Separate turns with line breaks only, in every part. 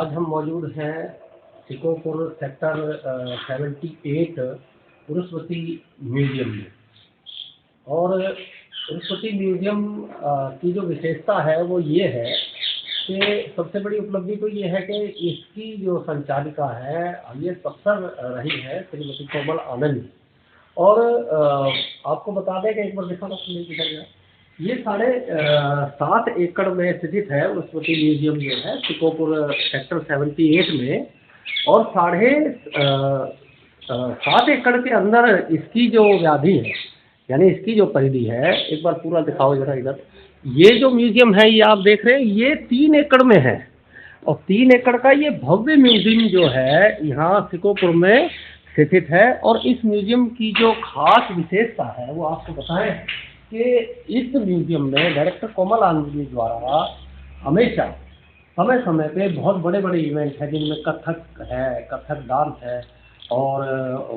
आज हम मौजूद हैं सिकोपुर सेक्टर 78 उरुस्वती म्यूजियम में। और उरुस्वती म्यूजियम की जो विशेषता है वो ये है कि सबसे बड़ी उपलब्धि तो ये है कि इसकी जो संचालिका है IAS अफसर रही है श्रीमती कोमल आनंद जी। और आपको बता दें कि एक बार दिखा दो, ये 7.5 एकड़ में स्थित है उरुस्वती म्यूजियम जो है सिकोपुर सेक्टर 78 में। और 7.5 एकड़ के अंदर इसकी जो व्याधि है यानी इसकी जो परिधि है, एक बार पूरा दिखाओ जरा इधर। ये जो म्यूजियम है ये आप देख रहे हैं, ये 3 एकड़ में है। और 3 एकड़ का ये भव्य म्यूजियम जो है यहाँ सिकोपुर में स्थित है। और इस म्यूजियम की जो खास विशेषता है वो आपको बताएं कि इस म्यूजियम में डायरेक्टर कोमल आनंद जी द्वारा हमेशा समय समय पे बहुत बड़े बड़े इवेंट हैं, जिनमें कथक है, कथक डांस है और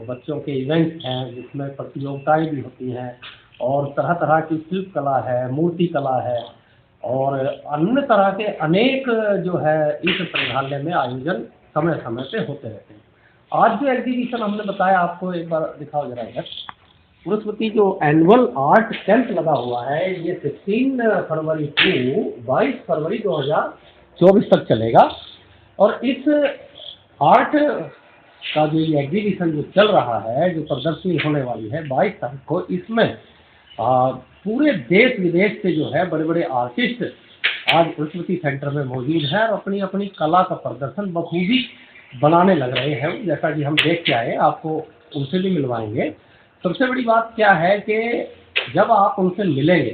बच्चों के इवेंट्स हैं जिसमें प्रतियोगिताएं भी होती हैं, और तरह तरह की शिल्प कला है, मूर्ति कला है और अन्य तरह के अनेक जो है इस संग्रहालय में आयोजन समय समय पे होते रहते हैं। आज जो एग्जीबिशन हमने बताया आपको, एक बार दिखाओ जरा इधर। उरुस्वती जो एनुअल आर्ट कैंप लगा हुआ है ये 16 फरवरी से 22 फरवरी 2024 तक चलेगा। और इस आर्ट का जो ये एग्जीबिशन जो चल रहा है, जो प्रदर्शनी होने वाली है 22 तारीख को, इसमें पूरे देश विदेश से जो है बड़े बड़े आर्टिस्ट आज उरुस्वती सेंटर में मौजूद हैं और अपनी अपनी कला का प्रदर्शन बखूबी बनाने लग रहे हैं। जैसा कि हम देख के आए, आपको उनसे भी मिलवाएंगे। सबसे बड़ी बात क्या है कि जब आप उनसे मिलेंगे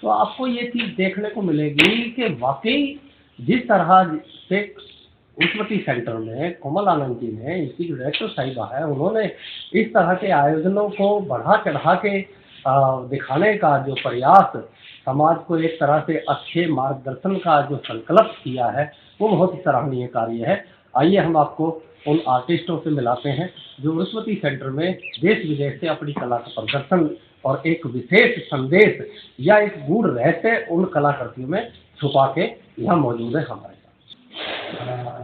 तो आपको ये चीज़ देखने को मिलेगी कि वाकई जिस तरह से उरुस्वती सेंटर में कोमल आनंद जी ने, इनकी जो डायरेक्टर साहिबा है, उन्होंने इस तरह के आयोजनों को बढ़ा चढ़ा के दिखाने का जो प्रयास, समाज को एक तरह से अच्छे मार्गदर्शन का जो संकल्प किया है, वो बहुत ही सराहनीय कार्य है। आइए हम आपको उन आर्टिस्टों से मिलाते हैं जो उरुस्वती सेंटर में देश विदेश से अपनी कला का प्रदर्शन और एक विशेष संदेश या एक गूढ़ रहस्य उन कलाकृतियों में छुपा के यहाँ मौजूद है हमारे साथ।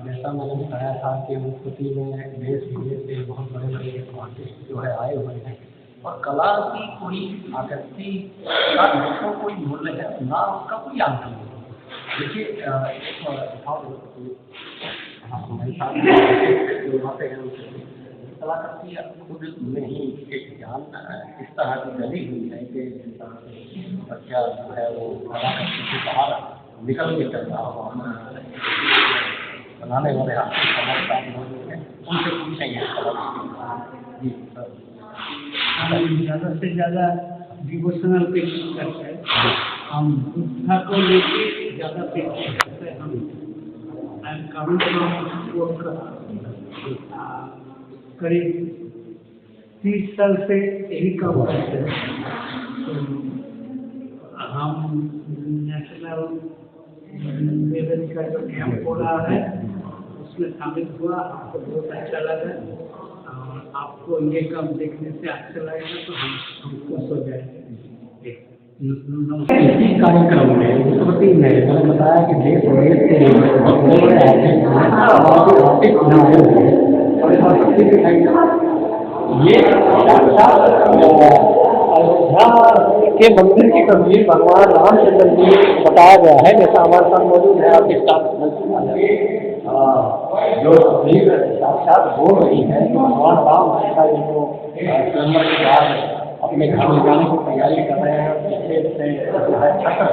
जैसा मैंने बताया था कि उरुस्वती में देश विदेश से बहुत बड़े बड़े आर्टिस्ट जो है आए हुए हैं और कला की कोई आकृति का न कोई मूल्य है ना उसका कोई अंत नहीं। देखिए हमारे साथ जो बातें हैं उनसे कलाकृति खुद में ही एक ज्ञान इस तरह की गली हुई है कि जिस तरह से बच्चा जो है वो कलाकृति से बाहर निकल के चल रहा हो, बनाने वाले हमारे साथ मौजूद हैं, उनसे पूछेंगे जी सर।
हम ज़्यादा से ज़्यादा डिवोशनल पेंटिंग करते हैं, हम बुद्धा को लेके ज़्यादा पेंटिंग करते हैं। हम करीब 30 साल से यही काम करते हैं। तो हम नेशनल लेवल का जो कैंप हो रहा है उसमें शामिल हुआ, हमको बहुत अच्छा लगा। और आपको ये काम देखने से अच्छा लगेगा तो हम खुश हो जाएंगे।
इसी कार्यक्रम में उरुस्वती में मैंने बताया कि देश विदेश के बहुत बड़े आर्टिस्ट ये अयोध्या के मंदिर की तस्वीर भगवान रामचंद्र जी बताया गया है। जैसा हमारे साथ मौजूद है आपके साथ जो तस्वीर साक्षात हो रही है, भगवान राम का जो स्वयंवर के बाद अपने घर में जाने की तैयारी कर रहे हैं। पीछे से जो है छत्र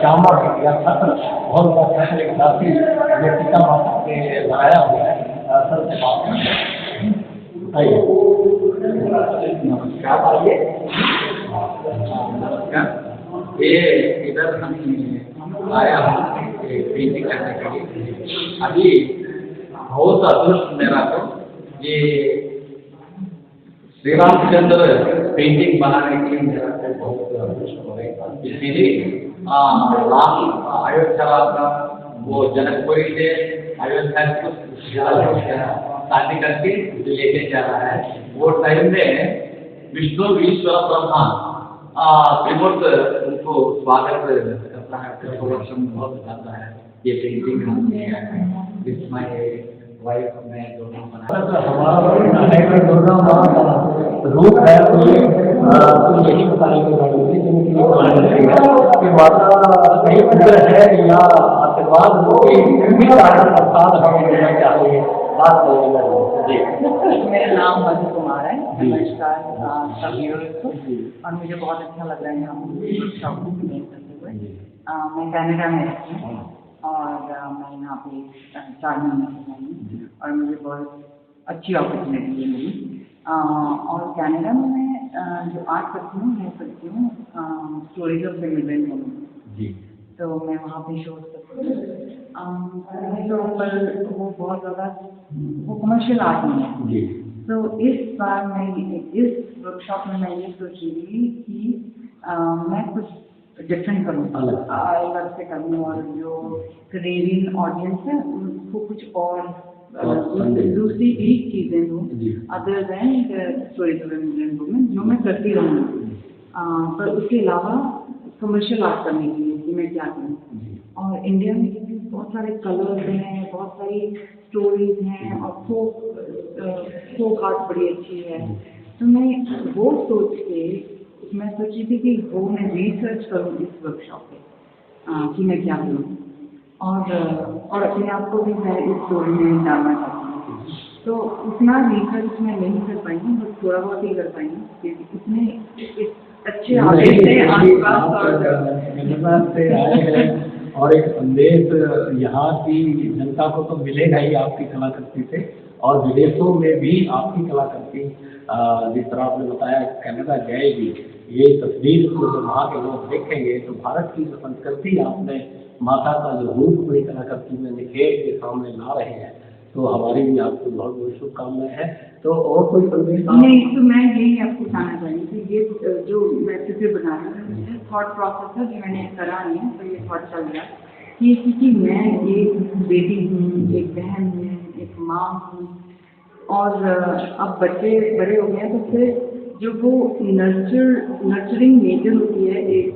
चामर या छत्र, बहुत बड़ा छत्र, एक दासी ये सीता माता के लगाया हुआ है। सर से बात आइए, नमस्कार। आइए, नमस्कार। ये इधर हम आया हूँ पेंटिंग करने के लिए। अभी बहुत अदृष्ट मेरा तो ये श्री रामचंद्र पेंटिंग बनाने के लिए मेरा बहुत अदृष्ट हो रहा है। इसीलिए राम अयोध्या का वो जनकपुरी से अयोध्या को शादी करके लेके जा रहा है। वो टाइम में विष्णु ईश्वर ब्रह्मा त्रिमूर्त उनको स्वागत करता है, बहुत जाता है। ये पेंटिंग हम
विथ माय वाइफ, मैं दोनों
हमारा है कि दुर्गा माँ का रूप है तो यही बताएंगे मैडम जी कि माता कहीं पुत्र है या आशीर्वाद भी प्रसाद हम मिलना चाहेंगे बात करेंगे जी।
मेरा नाम मधु कुमार है। नमस्कार सभी को। और मुझे बहुत अच्छा लग रहा है यहाँ पर वर्कशॉप करते हुए। मैं कनाडा में रहती हूँ और मैं यहाँ पे 4 महीने से आई हूँ और मुझे बहुत अच्छी अपॉर्चुनिटी है मिली। और कनाडा में मैं जो आर्ट करती हूँ मैं करती हूँ स्टोरीज ऑफ इमिग्रेंट वुमेन। तो मैं वहाँ पे शोज करती हूँ। तो पर वो बहुत ज़्यादा वो कमर्शियल आर्ट नहीं है। तो इस बार मैं इस वर्कशॉप में मैं ये सोच रही थी कि मैं कुछ डिफरेंट करूँ, अलग से करूँ और जो कनेडियन ऑडियंस है उनको कुछ और दूसरी भी चीज़ें दूँ other than stories of immigrant women जो मैं करती रहूँगी। पर उसके अलावा कमर्शियल आर्ट करने के लिए कि मैं क्या करूँ। और इंडिया में क्योंकि बहुत सारे कलर्स हैं, बहुत सारी स्टोरीज हैं और फोक आर्ट बड़ी अच्छी है। तो मैं वो सोच के मैं सोची थी कि वो मैं रिसर्च करूँ इस वर्कशॉप पे कि मैं क्या करूँ और अपने आप को भी मैं इस स्टोरी में डालना चाहती हूँ। तो उतना रिसर्च मैं नहीं कर पाई हूँ, बस थोड़ा बहुत ही कर पाई हूँ क्योंकि इतने अच्छे आर्टिस्ट हैं आसपास
से आए हैं और एक संदेश यहाँ की जनता को तो मिलेगा ही आपकी कलाकृति से, और विदेशों में भी आपकी कलाकृति जिस तरह आपने बताया कनाडा जाएगी, ये तस्वीर को जब वहाँ के लोग देखेंगे तो भारत की जो संस्कृति आपने माता का जो रूप बड़ी कलाकृति में निखेर के सामने ला रहे हैं, तो हमारी भी आपको बहुत बहुत शुभकामनाएं हैं। तो और कोई संदेश
नहीं, तो मैं यही आपको बताना चाहूँगी कि ये जो मैं चित्र बना रही हूँ थॉट प्रोसेस है जो मैंने करा नहीं है, तो ये थॉट चल रहा है कि क्योंकि मैं एक बेटी हूँ, एक बहन हूँ, एक माँ हूँ और अब बच्चे बड़े हो गए हैं, तो फिर जो वो नर्चरिंग नेचर होती है एक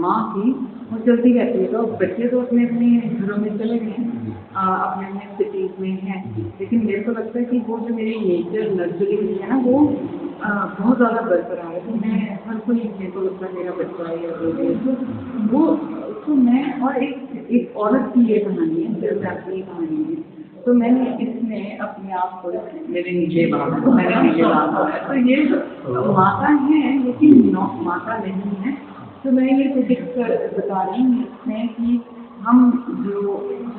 माँ की वो चलती रहती है। तो बच्चे तो अपने अपने घरों में चले गए हैं, अपने अपने सिटीज़ में हैं, लेकिन मेरे को लगता है कि वो जो मेरी नेचर नर्चरिंग है ना वो बहुत ज़्यादा बरकरार है। तो मैं हर कोई मेरे को लगता है मेरा बच्चा है या बेटी है, तो वो तो मैं और एक औरत की ये कहानी है, सिर्फ अपनी कहानी है। तो मैंने इसमें अपने आप को मेरे नीचे बांधा, तो ये माता है लेकिन माता नहीं है। तो मैं ये प्रोजेक्ट बता रही हूँ इसमें कि हम जो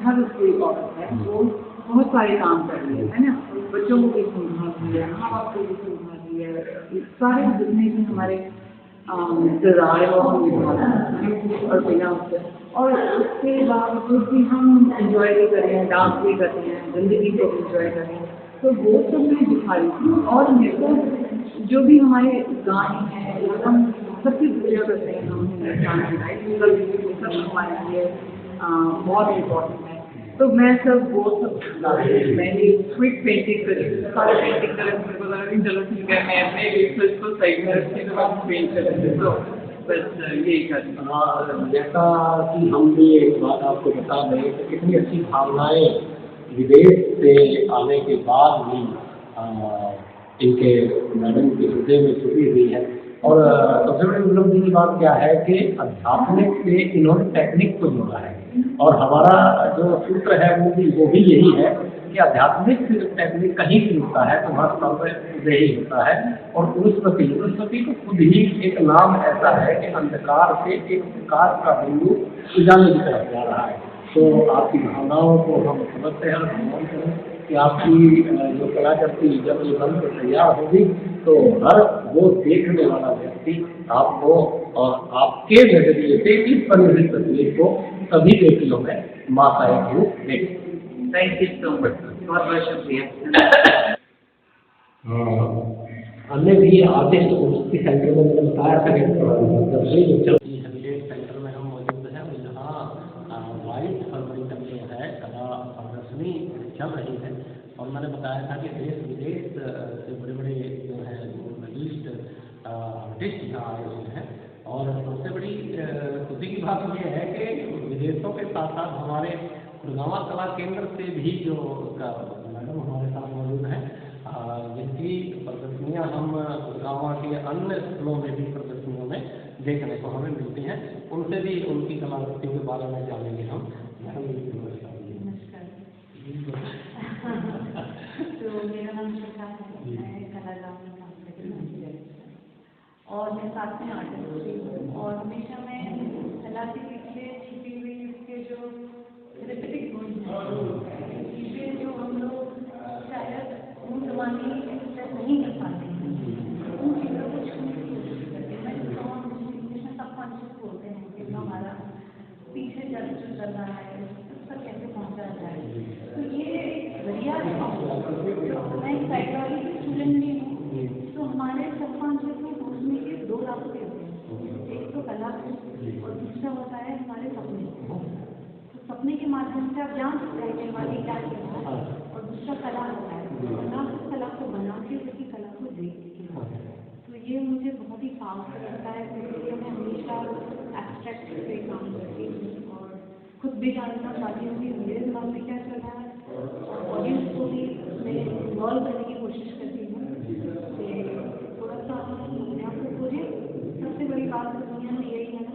हर कोई औरत है वो बहुत सारे काम कर रही है ना, बच्चों को भी संभाल रही है, माँ बाप को भी संभाल रही है, सारे जितने भी हमारे किरदार है वो हम निभाते और बिना उससे, और उसके बावजूद भी हम इंजॉय भी कर रहे हैं, डांस भी कर रहे हैं, ज़िंदगी को भी इंजॉय कर रहे हैं। तो वो सब मैं दिखा रही थी और मेरे को जो भी हमारे गाने हैं या हम सबकी पूजा करते हैं, हम हिंदुस्तान की लाइफ सब हमारे लिए बहुत इम्पोर्टेंट है। तो मैं सब वो सब मैंने क्विक पेंटिंग करी, सारे पेंटिंग कर मेरे को लगा कि चलो ठीक है मैं अपने रिसर्च को सही में रखती तो हम पेंट करेंगे। तो बस यही कर
जैसा कि हम भी एक बात आपको बता दें कि कितनी अच्छी भावनाएं विदेश से आने के बाद भी इनके मैडम के हृदय में छुपी हुई है। और सबसे बड़ी उपलब्धि की बात क्या है कि अध्यात्मिक से इन्होंने टेक्निक को जोड़ा है, और हमारा जो सूत्र है वो भी यही है कि आध्यात्मिक से जब टेक्निक कहीं भी होता है तो हर समय ही होता है। और उरुस्वती को खुद ही एक नाम ऐसा है कि अंधकार से एक प्रकाश का बिंदु उजाले की तरफ जा रहा है। तो आपकी भावनाओं को हम समझते हैं और सम्मान करें कि आपकी जो कलाकृति जब ये बनकर तैयार होगी तो हर वो देखने वाला व्यक्ति आपको और आपके नजरिए से इस बनी हुई तस्वीर को सभी बेटियों में माता एक रूप देखें।
थैंक यू सो मच, बहुत बहुत शुक्रिया।
हमने भी आर्टिस्ट उसकी सेंटर में मैंने बताया था कि सेंटर में हम मौजूद हैं, जहाँ 22 फरवरी तक जो है कला प्रदर्शनी चल रही है। और मैंने बताया था कि देश विदेश से बड़े बड़े जो है नॉर्मलिस्ट आर्टिस्ट यहाँ आए हुए हैं। और सबसे बड़ी खुशी की बात यह है कि विदेशों के साथ साथ हमारे
गुड़गांवा कला केंद्र से भी जो मैडम हमारे साथ मौजूद हैं, जिनकी प्रदर्शनियाँ हम गुड़गांवा के अन्य स्कूलों में भी प्रदर्शनियों में देखने को हमें मिलती हैं, उनसे भी उनकी कलाकृतियों के बारे में जानेंगे हम।
नमस्कार। तो मेरा नाम शिखा है, मैं कलागांव में काम करती हूँ और मैं साथ में आर्टिस्ट भी हूँ और हमेशा मैं कला के पीछे छिपी हुई इसके जो थेरेपेटिक गुण हैं, चीज़ें जो हम लोग शायद उन जमाने एक्सप्रेस नहीं कर पाते हैं, उन चीज़ों को छूने की कोशिश करते हैं। मैं इंग्लिश में सबकॉन्शियस बोलते हैं कि हमारा पीछे जो चल रहा है उस तक कैसे पहुँचा जाए। तो ये जरिया है। मैं साइकोलॉजी की स्टूडेंट भी हूँ, तो हमारे सबकॉन्शियस में पहुँचने के दो रास्ते होते हैं, एक तो कला है और दूसरा होता है हमारे सपने। तो सपने के माध्यम से आप जान सकते हैं कि हमारी क्या है, और दूसरा कला होता है, कला उस कला को बना के उसकी कला को देख के। तो ये मुझे बहुत ही पावरफुल लगता है, इसलिए मैं हमेशा एब्स्ट्रैक्ट पे काम करती हूँ और खुद भी जानना चाहती हूँ कि मेरे दिमाग में क्या चल रहा है और ऑडियंस को भी मैं इन्वॉल्व करने की कोशिश करती हूँ कि थोड़ा सा अपने आप को खोजें। सबसे बड़ी बात तो दुनिया में यही है ना,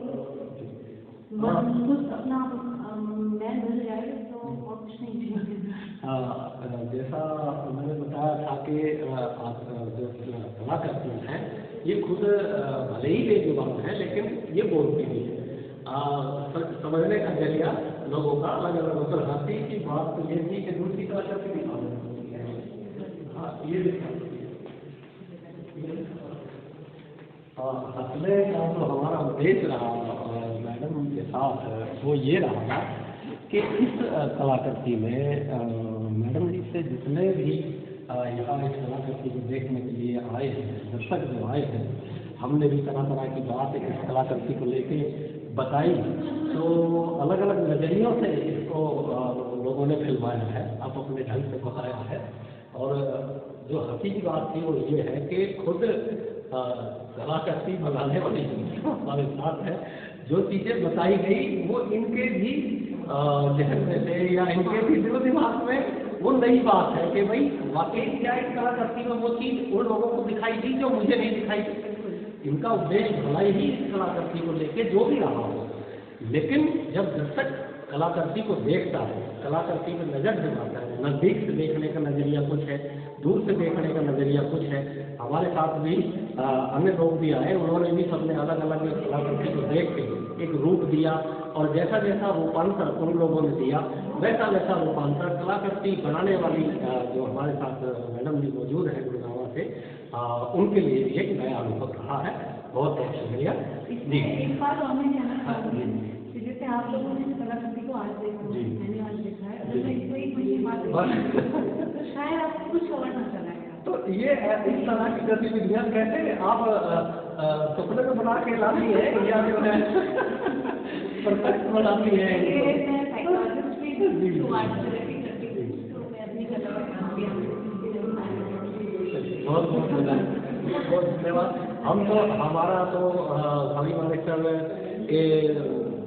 खुद अपना मैं मिल जाए तो और कुछ नहीं चाहिए।
जैसा मैंने बताया था कि आप जो कला करती हैं ये खुद भले ही बेजुबान है लेकिन ये बोलती भी है। समझने का जरिया लोगों का अलग अलग होता है। हंसी की बात तो ये थी कि दूसरी कला करके दिखाती है। हाँ, ये हंसने का जो हमारा उद्देश्य रहा मैडम के साथ वो ये रहा कि इस कलाकृति में मैडम जी से जितने भी यहाँ इस कलाकृति को देखने के लिए आए हैं, दर्शक जो आए हैं, हमने भी तरह तरह की बात इस कलाकृति को लेके बताई, तो अलग अलग नज़रियों से इसको लोगों ने फिल्माया है, आप अपने ढंग से बताया है। और जो हंसी की बात थी वो ये है कि खुद कलाकृति बनाने वाली हमारे साथ है, जो चीज़ें बताई गई वो इनके भी जहन में से या इनके भी दिलो दिमाग में वो नई बात है कि भाई वाकई क्या इस कलाकृति में वो चीज़ उन लोगों को दिखाई दी जो मुझे नहीं दिखाई दी। इनका उद्देश्य भलाई ही इस कलाकृति को लेके जो भी रहा हो, लेकिन जब दर्शक कलाकृति को देखता है, कलाकृति में नज़र जमाता है, नज़दीक से देखने का नज़रिया कुछ है, दूर से देखने का नज़रिया कुछ है। हमारे साथ भी अन्य लोग भी आए, उन्होंने भी सबने अलग अलग कलाकृति को देख के एक रूप दिया और जैसा जैसा रूपांतर उन लोगों ने दिया वैसा वैसा रूपांतर कलाकृति बनाने वाली जो हमारे साथ मैडम जी मौजूद है गुड़गांवा से, उनके लिए भी एक नया अनुभव रहा है। बहुत बहुत शुक्रिया जी।
एक बात और मैं कहना चाहूँगी कि जैसे आप लोगों ने कलाकृति को आज देखा, मैंने आज देखा है, अगर मैं इसको एक महीने बाद तो शायद आपको कुछ और ना चलाएगा।
तो ये इस तरह की गतिविधियाँ कैसे आप सपने में बना के लाती है या जो है प्रत्यक्ष बनाती है?
मैं साइकोलॉजिस्ट भी हूँ, आर्ट करती हूँ, तो मैं अपनी कला
बहुत बहुत धन्यवाद। हम तो हमारा तो स्वामी मानेश्वर के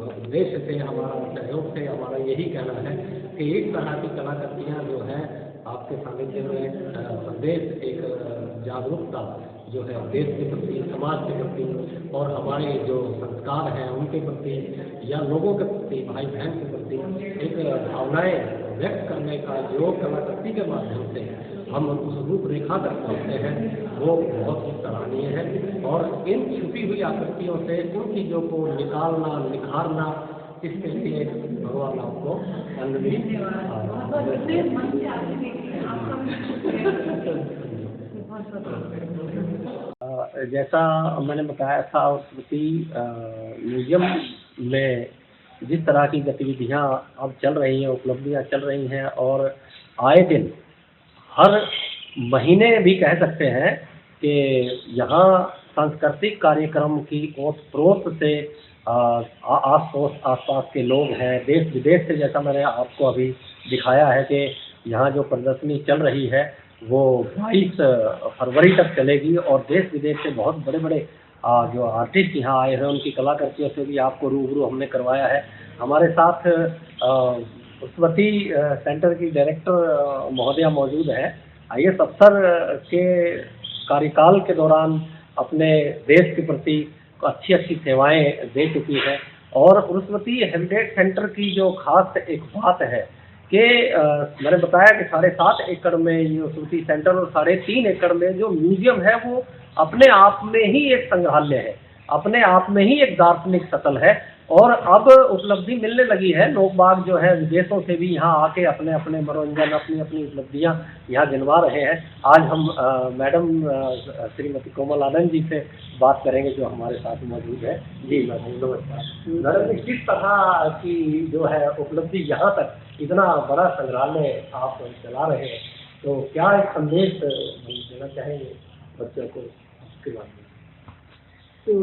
उद्देश्य से, हमारा सहयोग से हमारा यही कहना है कि एक तरह की कलाकृतियाँ जो है आपके सानिध्य में संदेश, एक जागरूकता जो है देश के प्रति, समाज के प्रति और हमारे जो संस्कार हैं उनके प्रति या लोगों के प्रति, भाई बहन के प्रति एक भावनाएं व्यक्त करने का जो कलाकृति के माध्यम से हम उस रूपरेखा तक पहुँचते हैं वो बहुत ही सराहनीय है। और इन छुपी हुई आकृतियों से उन चीज़ों को निकालना, निखारना, इसके लिए भगवान आपको अंग भी जैसा मैंने बताया था स्मृति म्यूजियम में जिस तरह की गतिविधियाँ अब चल रही हैं, उपलब्धियाँ चल रही हैं और आए दिन हर महीने भी कह सकते हैं कि यहाँ सांस्कृतिक कार्यक्रम की ओत प्रोत से आस-पास के लोग हैं, देश विदेश से, जैसा मैंने आपको अभी दिखाया है कि यहाँ जो प्रदर्शनी चल रही है वो 22 फरवरी तक चलेगी और देश विदेश से बहुत बड़े बड़े जो आर्टिस्ट यहाँ आए हैं उनकी कलाकृतियों से भी आपको रूबरू हमने करवाया है। हमारे साथ
उसवती सेंटर की डायरेक्टर महोदया मौजूद है। IAS अफसर के कार्यकाल के दौरान अपने देश के प्रति अच्छी अच्छी सेवाएं दे चुकी है। और उसवती हेरिटेज सेंटर की जो खास एक बात है कि मैंने बताया कि 7.5 एकड़ में ये उसवती सेंटर और 3.5 एकड़ में जो म्यूजियम है वो अपने आप में ही एक संग्रहालय है, अपने आप में ही एक दार्शनिक शक्ल है। और अब उपलब्धि मिलने लगी है, लोग बाग जो है विदेशों से भी यहाँ आके अपने अपने मनोरंजन, अपनी अपनी उपलब्धियाँ यहाँ गिनवा रहे हैं। आज हम मैडम श्रीमती कोमल आनंद जी से बात करेंगे जो हमारे साथ मौजूद है। जी मैडम नमस्कार। मैडम किस तरह की जो है उपलब्धि, यहाँ तक इतना बड़ा संग्रहालय आप चला रहे हैं, तो क्या एक संदेश देना चाहेंगे बच्चों को उसके बारे में?
तो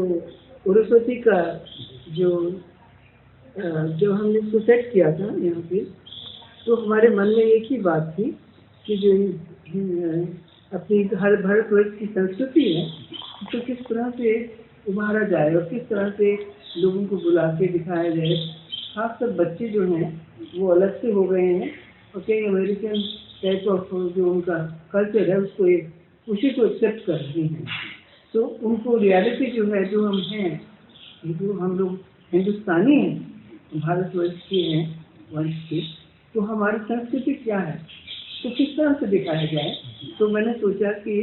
उर्वशी का जो जब हमने इसको सेट किया था यहाँ पे, तो हमारे मन में एक ही बात थी कि जो अपनी भारतवर्ष की संस्कृति है तो किस तरह से उभारा जाए और किस तरह से लोगों को बुला के दिखाया जाए। खासकर बच्चे जो हैं वो अलग से हो गए हैं और कई अमेरिकन टाइप ऑफ जो उनका कल्चर है उसको उसी को एक्सेप्ट कर रहे हैं। तो उनको रियलिटी जो है, जो हम हैं, जो हम लोग हिंदुस्तानी हैं, भारतवर्ष के हैं वंश के, तो हमारी संस्कृति क्या है तो किस तरह से दिखाया जाए। तो मैंने सोचा कि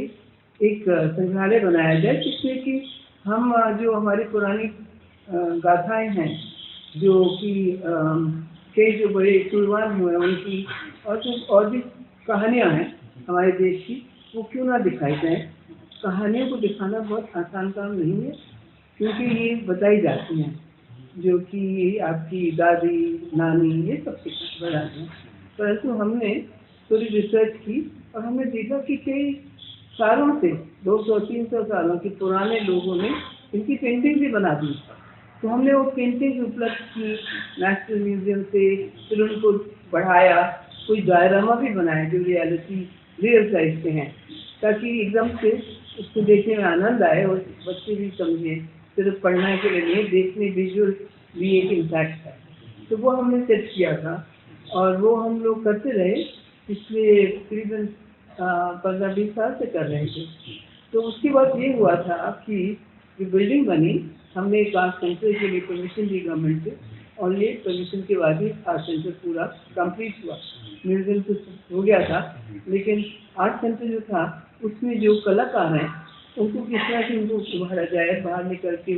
एक संग्रहालय बनाया जाए जिससे कि हम जो हमारी पुरानी गाथाएं हैं, जो कि कई जो बड़े कुर्बान हुए उनकी और जो और भी कहानियाँ हैं हमारे देश की, वो क्यों ना दिखाई जाए। कहानियों को दिखाना बहुत आसान काम नहीं है क्योंकि ये बताई जाती हैं, जो कि आपकी दादी नानी ये सब बताते हैं। परंतु हमने थोड़ी रिसर्च की और हमने देखा कि कई सालों से 200-300 सालों के पुराने लोगों ने इनकी पेंटिंग भी बना दी। तो हमने वो पेंटिंग उपलब्ध की नेशनल म्यूजियम से, फिर उनको बढ़ाया, कोई डायरामा भी बनाया जो रियल साइज के हैं, ताकि एकदम से उसको देखने में आनंद आए और बच्चे भी समझे, सिर्फ पढ़ने के लिए नहीं, देखने विजुअल भी एक इम्पैक्ट है। तो वो हमने सेट किया था और वो हम लोग करते रहे, पिछले तकरीबन 15-20 साल से कर रहे थे। तो उसके बाद ये हुआ था कि जो बिल्डिंग बनी, हमने एक आर्ट सेंटर के लिए परमिशन दी गवर्नमेंट से और ये परमिशन के बाद ही आर्ट सेंटर पूरा कंप्लीट हुआ। म्यूजियम तो हो गया था, लेकिन आर्ट सेंटर जो था उसमें जो कलाकार हैं उनको किस तरह से उनको उभारा जाए, बाहर निकल के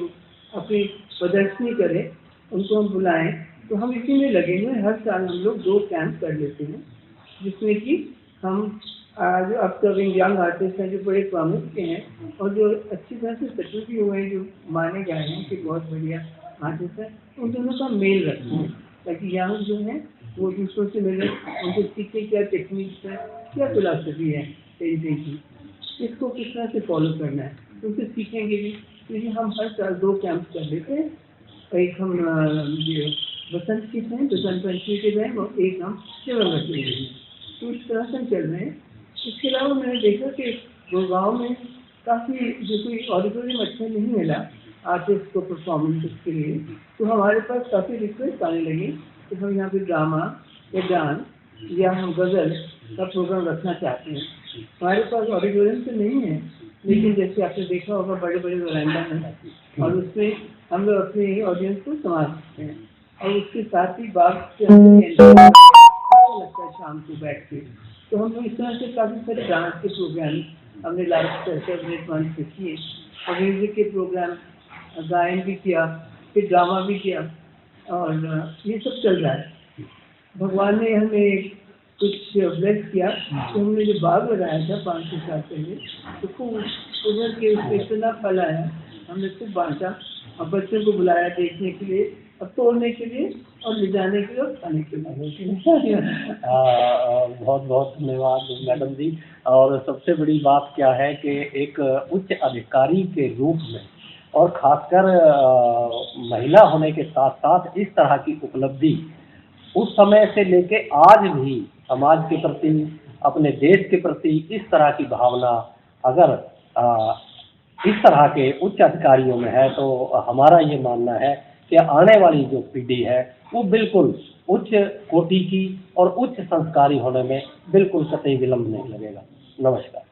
अपनी प्रदर्शनी करें, उनको हम बुलाएं। तो हम इसी में लगे हुए, हर साल हम लोग 2 कैंप कर लेते हैं जिसमें कि हम जो अपकमिंग यंग आर्टिस्ट हैं, जो बड़े प्रॉमिस के हैं और जो अच्छी तरह से सेटल भी हुए हैं, जो माने गए हैं कि बहुत बढ़िया आर्टिस्ट हैं, उन दोनों का मेल रखते हैं ताकि यंग जो हैं वो दूसरों से मिले, उनको सीखे क्या टेक्निक्स है, क्या फिलॉसफी है पेंटिंग की, इसको किस तरह से फॉलो करना है, उनसे सीखेंगे भी। क्योंकि हम हर साल 2 कैंप कर लेते हैं, एक हम ये बसंत की हैं, बसंत पंचमी के हैं, और एक हम शिवरात्रि के हैं। तो इस तरह से चल रहे हैं। इसके अलावा मैंने देखा कि गुड़गांव में काफ़ी जो कोई ऑडिटोरियम अच्छा नहीं मिला आर्टिस्ट को परफॉर्मेंस के लिए, तो हमारे पास काफ़ी रिक्वेस्ट आने लगी कि हम यहाँ पे ड्रामा या डांस या हम गज़ल का प्रोग्राम रखना चाहते हैं। हमारे पास ऑडिटोरियम तो नहीं है, लेकिन जैसे आपने देखा होगा बड़े बड़े वरांडा हैं और उसमें हम लोग अपने ऑडियंस को संभाल सकते हैं। और उसके साथ ही बाग के अंदर लगता है शाम को बैठ के, तो हम लोग इस तरह से काफ़ी सारे डांस के प्रोग्राम हमने लास्ट सेलिब्रेट मंथ से किए और म्यूजिक के प्रोग्राम, गायन भी किया, फिर ड्रामा भी किया और ये सब चल रहा है। भगवान ने हमें कुछ ब्लेस किया, तो हमने जो बाग लगाया था 5-6 साल पहले, तो खूब उधर के उसमें इतना फल आया, हमने खूब बांटा और बच्चों को बुलाया देखने के लिए, और तोड़ने के लिए और ले जाने के लिए और खाने के लिए।
बहुत बहुत धन्यवाद मैडम जी। और सबसे बड़ी बात क्या है कि एक उच्च अधिकारी के रूप में और खासकर महिला होने के साथ साथ इस तरह की उपलब्धि उस समय से लेके आज भी समाज के प्रति, अपने देश के प्रति इस तरह की भावना अगर इस तरह के उच्च अधिकारियों में है, तो हमारा ये मानना है कि आने वाली जो पीढ़ी है वो बिल्कुल उच्च कोटि की और उच्च संस्कारी होने में बिल्कुल कतई विलंब नहीं लगेगा। नमस्कार।